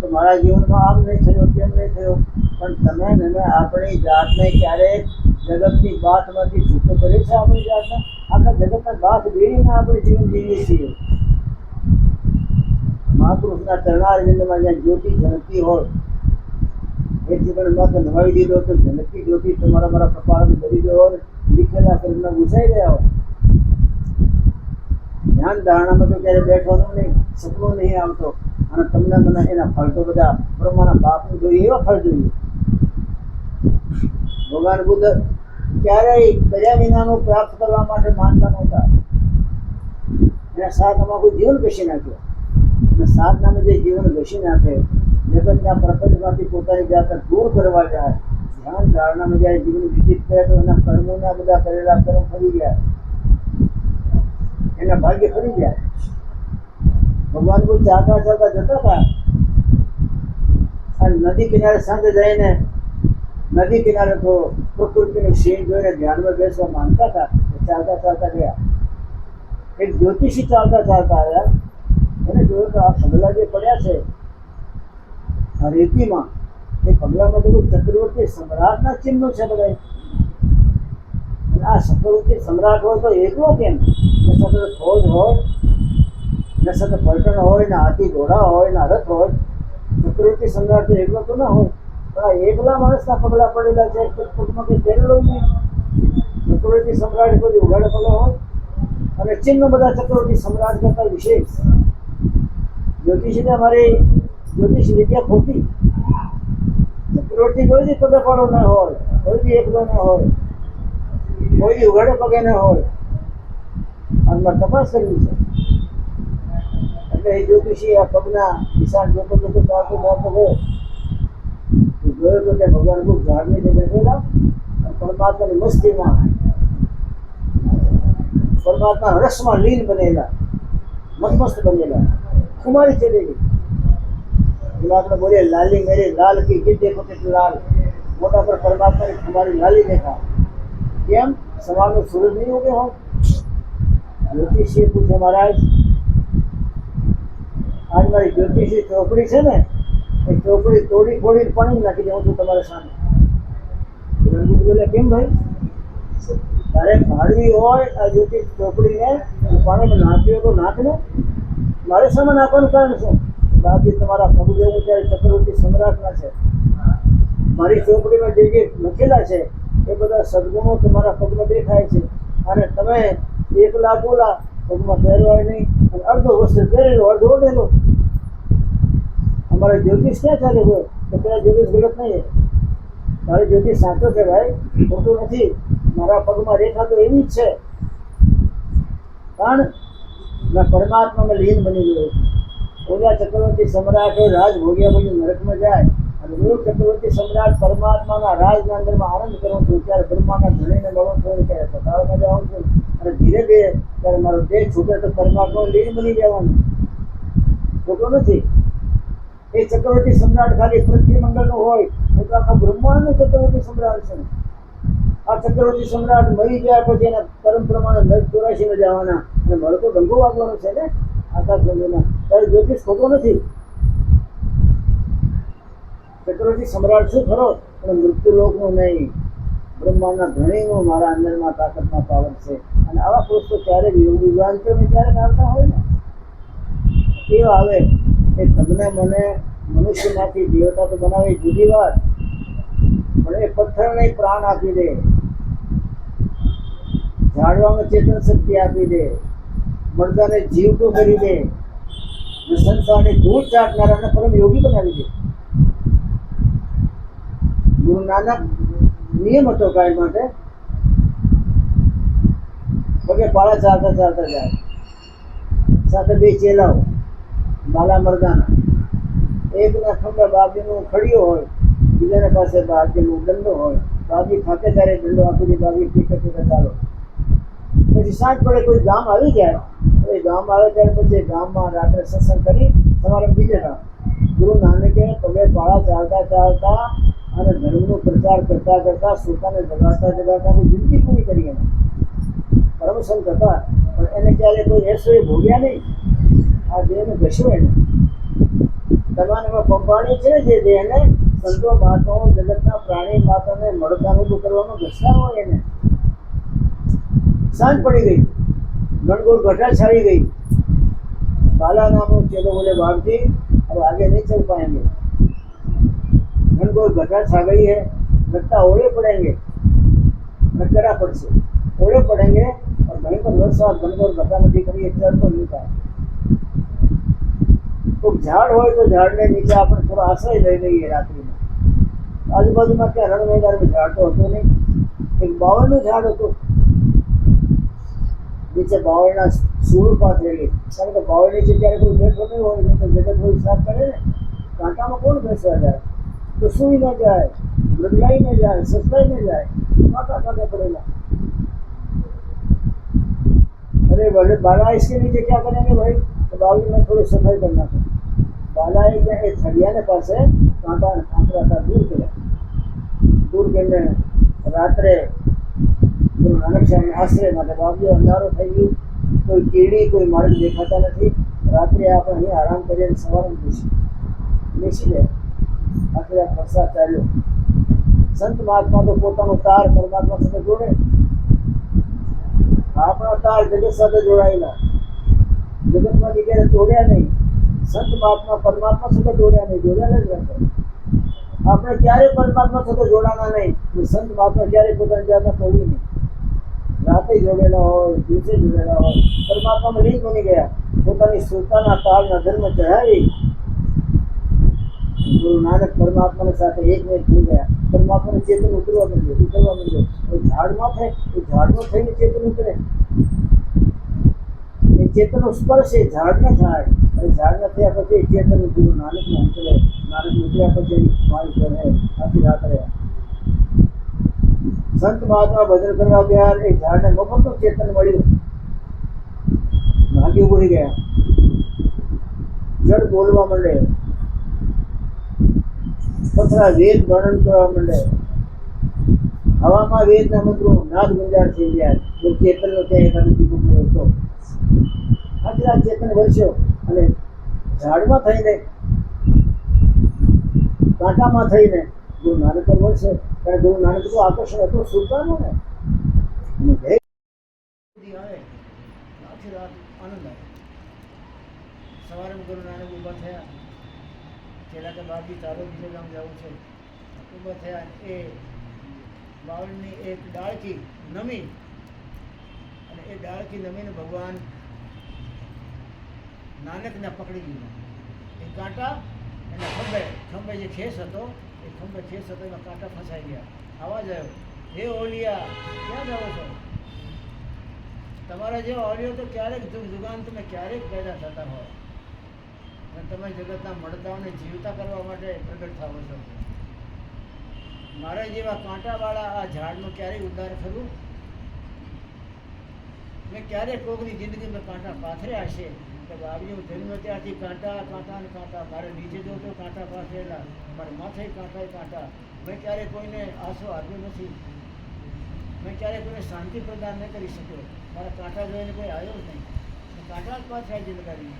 તો મારા જીવનમાં આમ નહીં થયો, તેમ નહીં થયો. પણ તમે આપણી જાતને ક્યારેક જગતની બાથમાંથી છૂટો કરે છે આપણી જાતને. આખા જગતના બાથ બેરીને આપણે જીવન જીવીએ છીએ. મહાપુરુષના ચરણારવિંદમાં જ્યાં જ્યોતિ ઝળકતી હોય એ જીવન મત નવાવી દીધો તો ઝળકતી જ્યોતિ તમારા મારા કપાળમાં ભરી ગયો હોય, લીખેલા કર્મના ઘૂસાઈ ગયા હોય. ધ્યાન ધારણામાં તો ક્યારે બેઠવાનું નહીં, સપનું નહીં આવતો. અને તમને મને એના ફળ તો બધા બ્રહ્માના બાપનું જોઈએ એવા ફળ જોઈએ. ભગવાન બુદ્ધ ક્યારેય દયા વિનાનું પ્રાપ્ત કરવા માટે માનતા નહોતા. એના સાધનામાં કોઈ જીવન ઘસી નાખ્યો. અને સાધનામાં જે જીવન ઘસી નાખે, જગતના પ્રપંચમાંથી પોતાની જાતને દૂર કરવા જાય, ધ્યાન ધારણામાં જ્યારે જીવન વિકસિત કરે તો એના કર્મોના બધા કરેલા કર્મ ફરી ગયા, એના ભાગ્ય ફરી ગયા. ભગવાન કોઈ ચાલતા ચાલતા જતા હતા અને નદી કિનારે સાંજે જઈને નદી કિનારે તો પ્રકૃતિનું સીન જોઈને ધ્યાનમાં બેસવા માંગતા હતા. ચાલતા ચાલતા ગયા. એક જ્યોતિષી ચાલતા ચાલતા આવ્યા. એને જોયું તો આ પગલા જે પડ્યા છે આ રેતીમાં, એ પગલામાં તો ચક્રવર્તી સમ્રાટના ચિહ્નો છે બધા. આ ચક્રવર્તી સમ્રાટ હોય તો એકલો કેમ? ને સાથે ફોજ હોય, ને સાથે પલટણ હોય, ને હાથી ઘોડા હોય, ને રથ હોય. ચક્રવર્તી સમ્રાટ તો એકલો તો ના હોય. પણ આ એકલા માણસના પગલા પડેલા છે, પગમાં કંઈ પહેરેલો નહીં. ચક્રવર્તી સમ્રાટ બધી ઉઘાડે પગલા હોય અને ચિહ્નો બધા ચક્રવર્તી સમ્રાટ કરતા વિશેષ. જ્યોતિષીને અમારી જ્યોતિષ વિદ્યા ખોટી. ચક્રવર્તી કોઈથી પગે પાડો ન હોય, કોઈથી એકલો ન હોય, કોઈ ઉઘાડે પગે ન હોય. અને મારે તપાસ કરવી છે. એટલે એ જ્યોતિષી આ પગના નિશાન જોતો જોતો ચાલતો ચાલતો ગયો. જોયો તો કે ભગવાન ખૂબ ઝાડની જે બેઠેલા પરમાત્માની મસ્તીમાં, પરમાત્મા રસમાં લીન બનેલા, મસ્ત બનેલા, ખુમારી ચડી ગઈ. એટલે આપણે બોલીએ લાલી મેરે લાલ કી ગીત દેખો કેટલું લાલ. મોટા પર પરમાત્માની ખુમારી લાલી દેખા. કેમ? સવારનો સૂરજ નહીં ઉગે હોય. જ્યોતિષીએ પૂછે, મહારાજ આજ મારી જ્યોતિષી ચોપડી છે ને, એ ચોપડી તોડી ફોડી પાણી નાખી દઉં છું તમારા સામે. બોલે, કેમ ભાઈ? તારે ભાડવી હોય આ જ્યોતિષ ચોપડીને પાણીમાં નાખ્યો તો નાખને, મારે સામે નાખવાનું કારણ શું? બાકી તમારા પગદેવું ત્યારે ચક્રવર્તી સમ્રાટના છે. મારી ચોપડીમાં જે જે લખેલા છે એ બધા સદગુણો તમારા પગમાં દેખાય છે. અને તમે એકલા બોલા પગમાં પહેરવાય નહીં, અને અડધો વસ્ત્ર પહેરેલો અડધો ઓઢેલો. અમારે જ્યોતિષ ક્યાં ચાલે હોય? તો પેલા જ્યોતિષ ગલત નહીં. તારે જ્યોતિષ સાચો છે ભાઈ, ખોટું નથી. મારા પગમાં રેખા તો એવી જ છે, પણ મેં પરમાત્મામાં લીન બની ગયો. ઓલા ચક્રવર્તી સમ્રાટે રાજ ભોગ્યા પછી નરકમાં જાય, અને એ ચક્રવર્તી સમ્રાટ પરમાત્માના રાજના અંદરમાં આનંદ કરવો છું. ત્યારે બ્રહ્માના ધણીને મળો છો, ત્યારે પતાળમાં જાઉં છું. અને ધીરે ધીરે ત્યારે મારો દેહ છૂટે તો પરમાત્મા લીન બની જવાનું. ખોટું નથી. એ ચક્રવર્તી સમ્રાટ ખાલી પૃથ્વી મંડળનો હોય તો આખા બ્રહ્માંડનો ચક્રવર્તી સમ્રાટ છે. આ ચક્રવર્તી સમ્રાટ મરી ગયા પછી એના કર્મ પ્રમાણે નર 84 જવાના, અને મારો તો ડંગો વાગવાનો છે ને આકાશ ગંગોના. ત્યારે જ્યોતિષ ખોટો નથી. ચક્રવર્તી સમ્રાટ શું ખરો, પણ મૃત્યુલોકનો નહીં, બ્રહ્માંડના ધણીનો મારા અંદરમાં તાકાતમાં પાવર છે. અને આવા પુરુષ તો ક્યારેક યોગ યુગાંતરને ક્યારેક આવતા હોય ને, કેવા આવે એ તમને મને મનુષ્યમાંથી દેવતા તો બનાવે જુદી વાત, પણ એ પથ્થરને પ્રાણ આપી દે, ઝાડવામાં ચેતન શક્તિ આપી દે, મરદાને જીવતો કરી દે, સંસારની ધૂળ ચાટનારાને પરમ યોગી બનાવી દે. ગુરુ નાનક નિયમ હતો કાંઈ માટે, પગે પાળા ચાલતા ચાલતા જાય, સાથે બે ચેલાઓ બાલા મરદાના. એકના ખંભે બાબીનું ખડીયો હોય, બીજાના પાસે બાબીનું દંડો હોય. બાબી ખાતે ત્યારે દંડો આપી દે, બાબી ટીકે ટીકે ચાલો. પછી સાંજ પડે કોઈ ગામ આવી જાય, એ ગામ આવે ત્યારે પછી ગામમાં રાત્રે સત્સંગ કરી સવારે બીજે ગામ. ગુરુ નાનકે પગે પાળા ચાલતા ચાલતા અને ધર્મનો પ્રચાર કરતા કરતા પોતાને જગાડતા જગાડતા જિંદગી પૂરી કરી. એને પરમસંત હતા, પણ એને ક્યારે કોઈ એસો એ ભોગ્યા નહીં. આ દેહને ઘસ્યો એને. તમારે પંપાણી છે જે દેહને સંતો મહાત્માઓ જગતના પ્રાણી માતાને મળતાનું કરવાનો ઘસા હોય એને સાંજ પડી ગઈ, ગણગોર घटा छाई गई। बाला नाम चलो बोले बाप जी अब आगे नहीं चल पाएंगे, गणगौर घटा छा गई है, लगता ओढ़े पड़ेंगे, नकरा पड़ से ओढ़े पड़ेंगे और वहीं पर वर्षा गणगौर घटा नदी करी चल तो नहीं पाए। तो झाड़ हो तो झाड़ ने नीचे આપણે થોડો આશ્રય લઈ લઈએ રાત્રિમાં। આજુબાજુમાં ત્યાં રણ મેદાનમાં ઝાડ તો હતું નહીં, એક બાવળનું ઝાડ હતું, નીચે બાવળના સૂળ પાથરેલી, કારણ કે બાવળ નીચે ત્યારે કોઈ બેઠો નહીં હોય, નહીં તો જગત કોઈ સાફ કરે ને, કાંટામાં કોણ બેસવા જાય, તો સુઈ ન જાય, મૃગલાઈ ન જાય, સસલાઈ ન જાય, કાંટા કાંટા પડેલા। अरे बोले बाला इसके नीचे क्या करेंगे भाई, तो बाबू में थोड़ी सफाई करना था। बाला एक छड़िया ने पास कांटा आंकड़ा था दूर करने रात्रे गुरु नानक साहब आश्रय માટે બાબુ અંધારો થઈ ગયું, કોઈ કીડી કોઈ માર્ગ દેખાતા નથી, રાત્રે આપણે અહીં આરામ કરીને સવારે બેસી ગયા। આખી રાત વરસાદ ચાલ્યો। સંત મહાત્મા તો પોતાનો તાર પરમાત્મા સાથે જોડે, આપણા તાર જગત સાથે જોડાયેલા, જગતમાંથી ક્યારે તોડ્યા નહીં, સંત મહાત્મા પરમાત્મા સાથે જોડ્યા નહીં, જોડાયેલા જ રહેતા। આપણે ક્યારે પરમાત્મા સાથે જોડાના નહીં, સંત મહાત્મા ક્યારે પોતાની જાતને તોડ્યું નહીં, રાતે જોડેલા હોય, દિવસે જોડેલા હોય, પરમાત્મામાં લીન બની ગયા, પોતાની સુરતાના તાળના ધર્મ ચઢાવી ગુરુ નાનક પરમાત્માની સાથે એક થઈ ગયા। પરમાત્માનું ચેતન ઉતરવા માંડ્યો। ઝાડમાં થાય એ ઝાડમાં થઈને ચેતન ઉતરે, એ ચેતનનો સ્પર્શ એ ઝાડને થાય, અને ઝાડના થયા પછી ચેતન ગુરુ નાનકને ઉતરે, નાનક ઉતર્યા પછી મારી કરે આખી રાત રહ્યા। સંત મહાત્મા ભજન કરવા ગયા, એ ઝાડને મફતનું ચેતન મળ્યું, ભાગી ઉડી ગયા, જળ બોલવા માંડે, પથરા વેદ વર્ણન કરવા માંડે, હવામાં વેદના મંત્રો નાદ ગુંજાર થઈ ગયા, જો ચેતનનો ત્યાં એકાદ દીકરો હતો, આખી રાત ચેતન વરસ્યો, અને ઝાડમાં થઈને કાંટામાં થઈને ગુરુ નાનક પર વરસે, કારણ ગુરુ નાનક તો આકર્ષણ હતું સુલતાનનું ને, આવે આખી રાત આનંદ આવે। સવારે ગુરુ નાનક ઊભા થયા, પેલા કે બાપજી ચાલો બીજે ગામ જવું છે, ઊભા થયા, એ બાવળની એક ડાળકી નમી, અને એ ડાળકી નમીને ભગવાન નાનકને પકડી લીધા, એ કાંટા એના ખંભે જે ખેસ હતો, એ ખંભે ખેસ હતો, એમાં કાંટા ફસાઈ ગયા। આવાજ આવ્યો, હે ઓલિયા ક્યાં જાઓ છો, તમારા જેવા ઓલિયો તો ક્યારેક જુગાન તમે ક્યારેક પેદા થતા હોય, અને તમે જગતના મળતાઓને જીવતા કરવા માટે પ્રગટ થાવો છો। મારા જેવા કાંટાવાળા આ ઝાડનું ક્યારેય ઉદ્ધાર થયું, મેં ક્યારેક કોકની જિંદગીમાં કાંટા પાથર્યા હશે કે બાબજી હું જન્મ ત્યારથી કાંટા કાંટા ને કાંટા, મારે નીચે જો તો કાંટા પાથરેલા, મારે માથે કાંટા, મેં ક્યારેય કોઈને આશો આપ્યો નથી, મેં ક્યારેય કોઈને શાંતિ પ્રદાન ન કરી શક્યો, મારા કાંટા જોઈને કોઈ આવ્યો જ નહીં, કાંટા જ પાથર્યા જિંદગી।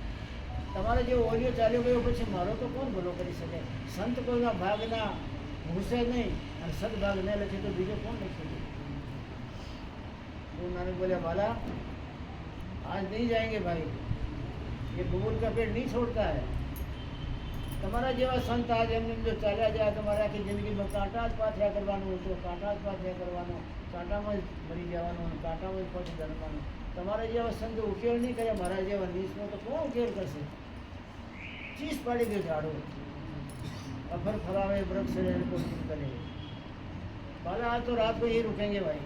તમારે જેવો ઓલિયો ચાલ્યો ગયો પછી મારો તો કોણ ભલો કરી શકે? સંત કોઈના ભાગના ઘૂસે નહીં, અને સદભાગ ન લખે તો બીજો કોણ લખી શકે? गुरु नानक बोले बाला आज नहीं जाएंगे भाई, ये बबूल का पेड़ नहीं छोड़ता है। તમારા જેવા સંત आज એમને જો ચાલ્યા જાય, તમારે આખી જિંદગીમાં કાંટા જ પાથર્યા કરવાનું, તો કાંટા જ પાથર્યા કરવાનું, કાંટામાં જ મરી જવાનું, કાંટામાં જ પછી જન્મવાનું। તમારા જેવા સંત ઉકેલ નહીં કરે, મારા જેવા નીચનો તો કોણ ઉકેલ કરશે? ચીસ પાડી ગયો ઝાડો, અફર ફરાવે વૃક્ષ કોશિશ કરે। बाला आज तो रात को यही रुकेंगे भाई।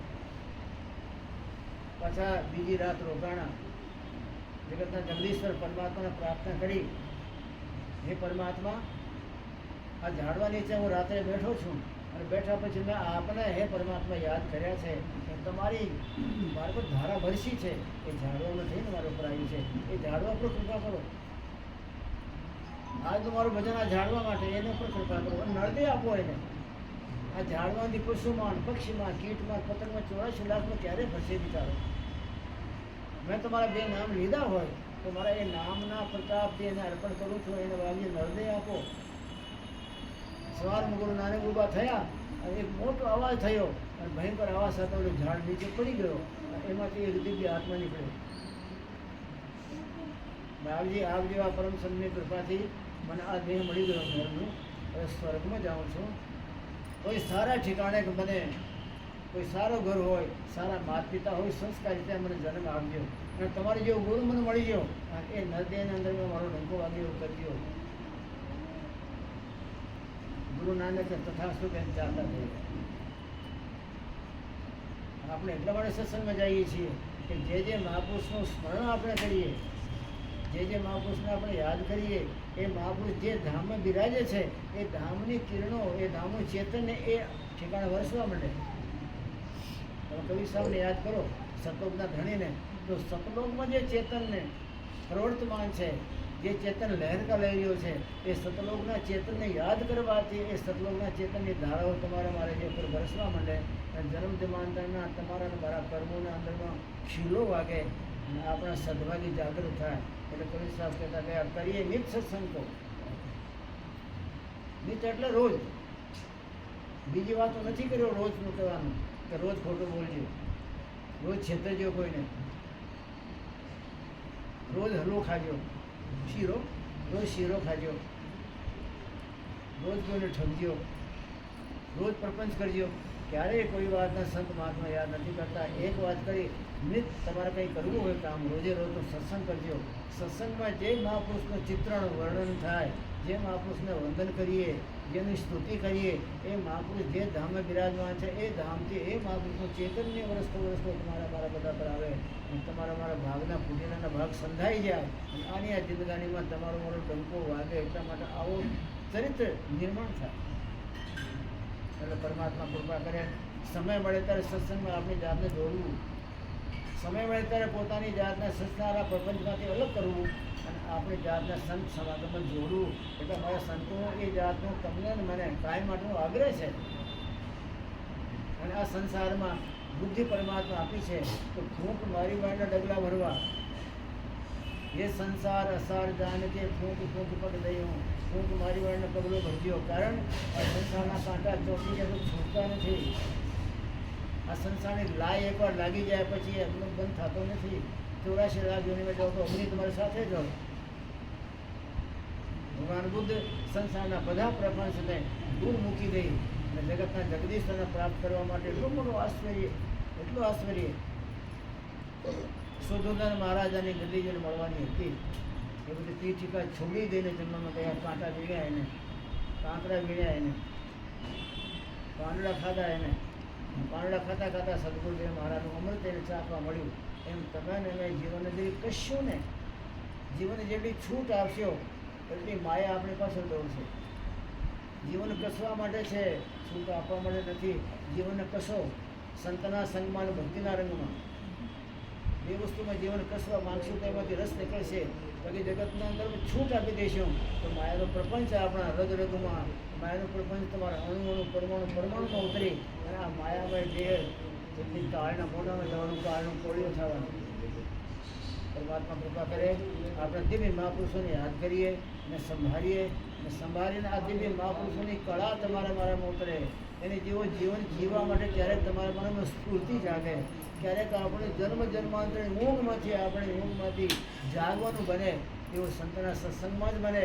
पाछा बीजी रात रोकाणा, जगतना जगदीश्वर परमात्मा ने प्रार्थना करी, हे परमात्मा आ झाड़वा नीचे हूँ रात्रे बैठो छूँ, और बैठा पछी मैं आपने हे परमात्मा याद कर्या छे, तमारी मारे पर धारा वरसी है, ये झाड़वा में थी मारे पर आई है, ये झाड़वा पर कृपा करो। आज तो मारू भजन आ झाड़वा माटे एने पर कृपा करो, और नर्दे आपो एने। आ झाड़वा दी पशुमान पक्षीमान कीटमान पतंगમાં 84 લાખમાં ક્યારે ભસે બિચારો? મેં તમારા બે નામ લીધા હોય તો મારા એ નામના પ્રતાપથી એને અર્પણ કરું છું, એને વાલી નર્દે આપો। સવારમાં ગુરુ નાનક ઊભા થયા અને એક મોટો અવાજ થયો અને ભયંકર અવાજ સાથે ઓલો ઝાડ નીચે પડી ગયો. એમાંથી એક દિવ્ય આત્મા નીકળ્યો. બાપજી આપ જેવા પરમ સંતની કૃપાથી મને આ દેહ મળી ગયો ઘરનું. હવે સ્વર્ગમાં જાઉં છું. કોઈ સારા ઠેકાણે બને, કોઈ સારો ઘર હોય, સારા માતા પિતા હોય, સંસ્કાર રીતે મને જન્મ આપજો. અને તમારે જેવો ગુરુ મને મળી ગયો એ નદીની અંદરમાં મારો ડંકો વાગે એવું કરજો. ગુરુ નાનક તથાસ્તુ બેન ચાલતા થઈ ગયા. આપણે એટલા માટે સત્સંગમાં જઈએ છીએ કે જે મહાપુરુષનું સ્મરણ આપણે કરીએ, જે મહાપુરુષને આપણે યાદ કરીએ, એ મહાપુરુષ જે ધામમાં બિરાજે છે એ ધામની કિરણો, એ ધામનું ચેતનને એ ઠેકાણે વરસવા માંડે. તમે કવિ સાહેબને યાદ કરો, સતલોકના ધણીને, તો સતલોકમાં જે ચેતનને પ્રવર્તમાન છે, જે ચેતન લહેરકા લઈ રહ્યો છે, એ સતલોકના ચેતનને યાદ કરવાથી એ સતલોકના ચેતનની ધારાઓ તમારા મારે જે ઉપર વરસવા માંડે અને જન્મ જન્માંતરના તમારા અને મારા કર્મોના અંદરમાં શીલો વાગે અને આપણા સદભાગી જાગૃત થાય. એટલે કવિ સાહેબ કહેતા ગયા કરીએ નિત સત્સંગ. તો નિત એટલે રોજ. બીજી વાતો નથી કર્યો રોજનું કહેવાનું કે રોજ ખોટું બોલજો, રોજ છેતરજો કોઈને, રોજ હલવો ખાજો, શીરો રોજ શીરો ખાજો, રોજ કોઈને ઠગજો, રોજ પ્રપંચ કરજો. ક્યારેય કોઈ વાતના સંત મહાત્મા યાદ નથી કરતા. એક વાત કરી, નિત તમારે કંઈ કરવું હોય કામ રોજે રોજનો સત્સંગ કરજો. સત્સંગમાં જે મહાપુરુષનું ચિત્રણ વર્ણન થાય, જે મહાપુરુષને વંદન કરીએ, જેની સ્તુતિ કરીએ, એ મહાપુરુષ જે ધામે બિરાજમાન છે એ ધામથી એ મહાપુરુષનું ચેતન્ય વરસતો તમારા મારા બધા પર આવે અને તમારા મારા ભાગના પુણ્યના ભાગ સંધાઈ જાય અને આની આ જિંદગાનીમાં તમારો મારો ડંકો વાગે. એટલા માટે આવો ચરિત્ર નિર્માણ થાય. એટલે પરમાત્મા કૃપા કરે. સમય મળે ત્યારે સત્સંગમાં આપણી જાતને જોડવું, સમય મળે ત્યારે પોતાની જાતના સંસ્કારા પ્રપંચમાંથી અલગ કરવું અને આપણી જાતના સંત સમાગમમાં જોડવું. એટલે મારા સંતોનો એ જાતનો તમને મને કાયમ માટેનો આગ્રહ છે. અને આ સંસારમાં બુદ્ધિ પરમાત્મા આપી છે તો ફૂંક મારી વાળના ડગલા ભરવા. એ સંસાર અસાર જાન કે ફૂંક ફૂંક પગ દઈ ફૂંક મારી વાળનો પગલો ભરજો. કારણ આ સંસારના કાંટા ચોટી જાય તો છૂટતા નથી. આ સંસારની લાય એકવાર લાગી જાય પછી એમનો બંધ થતો નથી. 84 લાખ યોનિમાં જાઓ તો અગ્નિ તમારી સાથે જ હોય. ભગવાન બુદ્ધ સંસારના બધા પ્રપંચને દૂર મૂકી દઈ અને જગતના જગદીશને પ્રાપ્ત કરવા માટે એટલું મોટું આશ્ચર્ય, એટલું આશ્ચર્ય સુધોધન મહારાજાની ગદીજને મળવાની હતી. એ બધી ટીકા છોડી દઈને જન્મમાં ગયા. કાંટા વીણ્યા એને, કાંકરા વીણ્યા એને, પાંદડા ખાધા એને. પાંદડા ખાતા ખાતા સદગુરુદેવ મહારાજનું અમૃત એને ચાખવા મળ્યું. એમ તમે ને મેં જીવનને જેવી કશું ને, જીવનને જેટલી છૂટ આપશો એટલી માયા આપણી પાસે દોડશે. જીવન કસવા માટે છે, છૂટ આપવા માટે નથી. જીવનને કસો સંતના સંગમાં અને ભક્તિના રંગમાં. એ વસ્તુમાં જીવન કસવા માંગશું તો એમાંથી રસ નીકળશે. બાકી જગતના અંદર છૂટ આપી દઈશું તો માયાનો પ્રપંચ આપણા રગમાં, માયાનો પ્રપંચ તમારા અણુ અણુ પરમાણુમાં ઉતરી અને આ માયામય દેહ જેટલી કાળના મોઢામાં જવાનું, કાળનું કોળીઓ થવાનું. પરમાત્મા કૃપા કરે. આપણે દિવ્ય મહાપુરુષોને યાદ કરીએ અને સંભાળીને આ દિવ્ય મહાપુરુષોની કળા તમારા મારામાં ઉતરે. એને જેવો જીવન જીવવા માટે ક્યારેક તમારા મનમાં સ્ફૂર્તિ જાગે, ક્યારેક આપણે જન્માંતરની ઊંઘમાંથી જાગવાનું બને. એવો સંતના સત્સંગમાં જ બને,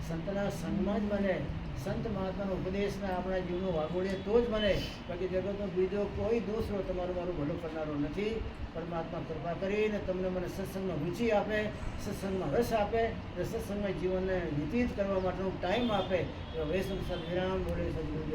સંતના સંગમાં જ બને. સંત મહાત્માનો ઉપદેશના આપણા જીવનો વાગોળીએ તો જ બને. બાકી જગતનો બીજો કોઈ દૂસરો તમારું મારું ભલું કરનારો નથી. પરમાત્મા કૃપા કરીને તમને મને સત્સંગમાં રુચિ આપે, સત્સંગમાં રસ આપે અને સત્સંગમાં જીવનને વ્યતીત કરવા માટેનો ટાઈમ આપે. એવો વૈષ્ણવ સદ વિરામ બોલે સદગુરુ.